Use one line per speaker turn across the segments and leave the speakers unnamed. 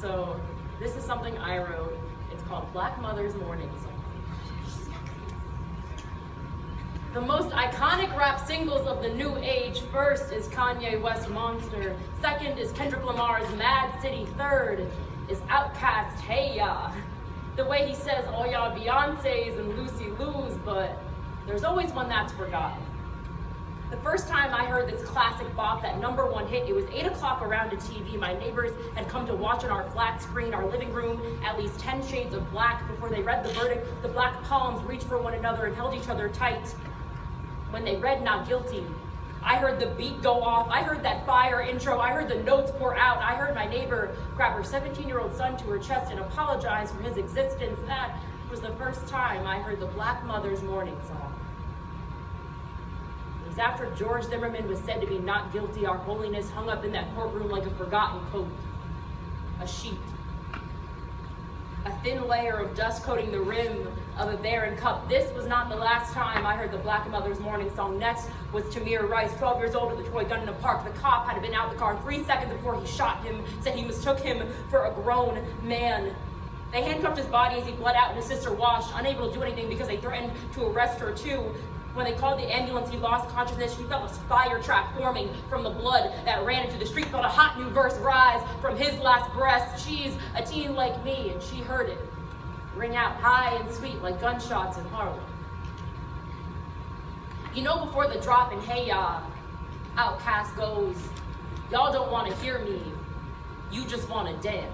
So this is something I wrote. It's called Black Mother's Morning Song. The most iconic rap singles of the new age. First is Kanye West Monster. Second is Kendrick Lamar's Mad City. Third is Outkast Hey Ya. The way he says all y'all Beyonces and Lucy Lou's, but there's always one that's forgotten. The first time I heard this classic bop, that #1 hit, it was 8 o'clock around a TV. My neighbors had come to watch on our flat screen, our living room, at least 10 shades of black. Before they read the verdict, the black palms reached for one another and held each other tight. When they read not guilty, I heard the beat go off. I heard that fire intro. I heard the notes pour out. I heard my neighbor grab her 17-year-old son to her chest and apologize for his existence. That was the first time I heard the Black Mother's Morning Song. It was after George Zimmerman was said to be not guilty. Our holiness hung up in that courtroom like a forgotten coat, a sheet. A thin layer of dust coating the rim of a barren cup. This was not the last time I heard the Black Mother's Morning Song. Next was Tamir Rice, 12 years old, with a toy gun in a park. The cop had been out the car 3 seconds before he shot him, said he mistook him for a grown man. They handcuffed his body as he bled out and his sister washed, unable to do anything because they threatened to arrest her too. When they called the ambulance, he lost consciousness. She felt a fire track forming from the blood that ran into the street, felt a hot new verse rise from his last breath. She's a teen like me, and she heard it ring out high and sweet like gunshots in Harlem. You know, before the drop in Hey Ya, Outkast goes, y'all don't want to hear me, you just want to dance.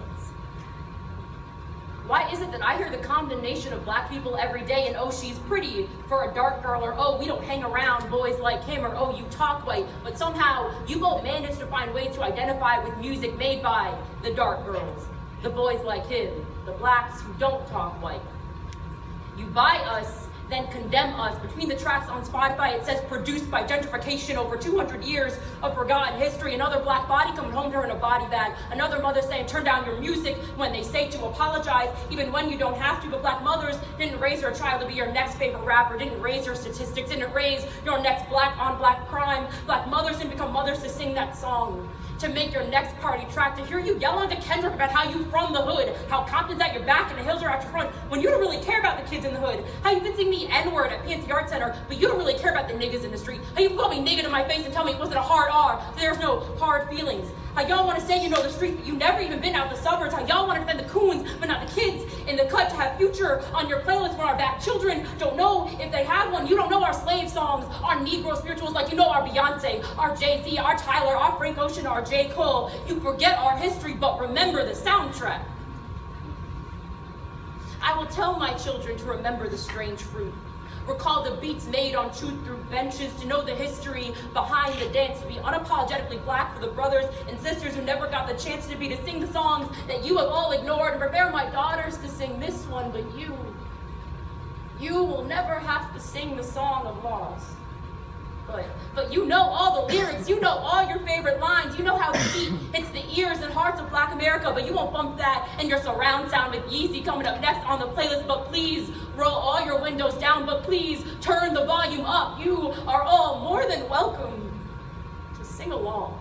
Why is it that I hear the condemnation of black people every day and oh, she's pretty for a dark girl, or oh, we don't hang around boys like him, or oh, you talk white, but somehow you both manage to find ways to identify with music made by the dark girls, the boys like him, the blacks who don't talk white. You buy us, then condemn us. Between the tracks on Spotify, it says produced by gentrification, over 200 years of forgotten history. Another black body coming home to her in a body bag. Another mother saying, turn down your music when they say to apologize, even when you don't have to. But black mothers didn't raise her child to be your next favorite rapper, didn't raise her statistics, didn't raise your next black on black crime. Black mothers didn't become mothers to sing that song, to make your next party track, to hear you yell onto Kendrick about how you from the hood, how Compton's at your back and the hills are at your front, when you don't really care about the kids in the hood, how you can sing me N-word at Fancy Art Center, but you don't really care about the niggas in the street, how you can call me nigga to my face and tell me it wasn't a hard R, so there's no hard feelings, how y'all want to say you know the street, but you never even been out the suburbs, how y'all want to defend the coons, but not the kids in the cut, to have Future on your playlist when our back children don't know if they have one. You don't know our slave songs, our Negro spirituals, like you know our Beyonce, our Jay-Z, our Tyler, our Frank Ocean, our J. Cole. You forget our history, but remember the soundtrack. I will tell my children to remember the strange fruit. Recall the beats made on truth through benches, to know the history behind the dance, to be unapologetically black for the brothers and sisters who never got the chance to be, to sing the songs that you have all ignored, and prepare my daughters to sing this one, but you will never have to sing the song of loss. But you know all the lyrics, you know all your favorite lines, you know how the beat hits the ears and hearts of black America, but you won't bump that in your surround sound with Yeezy coming up next on the playlist. But please roll all your windows down, but please turn the volume up. You are all more than welcome to sing along.